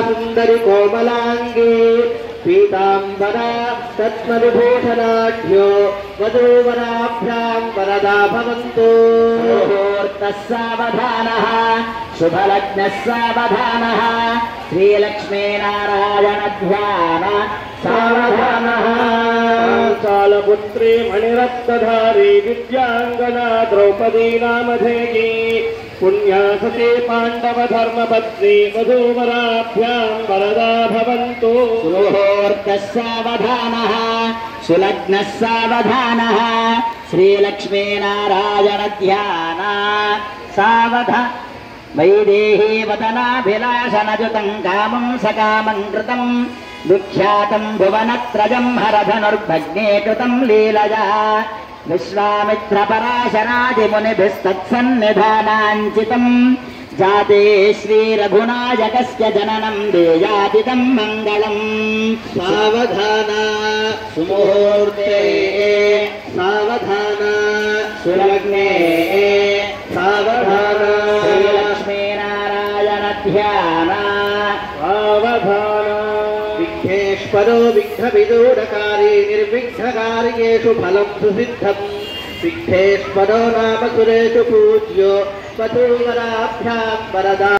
सुंदरी कोमलांगी पीतांबरा तत्मविभूषणाढ्यो वधूवराभ्यां वरदा भवन्तु। मुहूर्तः सावधानः शुभलग्नः सावधानः श्रीलक्ष्मीनारायण ध्यान सावधानः। कालपुत्री मणिरत्नधारी विद्यांगना द्रौपदी नामधेयी पुण्यासते पांडव धर्मपत्नी वधूवराभ्यां वरदा भवन्तु। मुहूर्तः सावधानः सुलग्नः सावधानः श्रीलक्ष्मीनारायण ध्यान सावधान। वैदेही वदनाभिलाषणजुतं कामं सकामं कृतं विख्यातं भुवनत्रयं हरधनुर्भग्ने कृतं लीलया विश्वामित्रपराशरादिमुनिभिस्तत्सन्निधानाञ्चितं जाते श्रीरघुनायकस्य जननं देयादिदं मङ्गलम्। सावधाना सुमुहूर्ते सावधाना सुलग्ने सावधाना श्रीलक्ष्मीनारायण ध्यान सावधाना। विघ्नेश्वरो विघ्नविदूरकारी निर्विघ्नकार्येषु फलं सुसिद्धम्। विघ्नेश्वरो नाम सुरेषु पूज्यो वधूवराभ्यां वरदा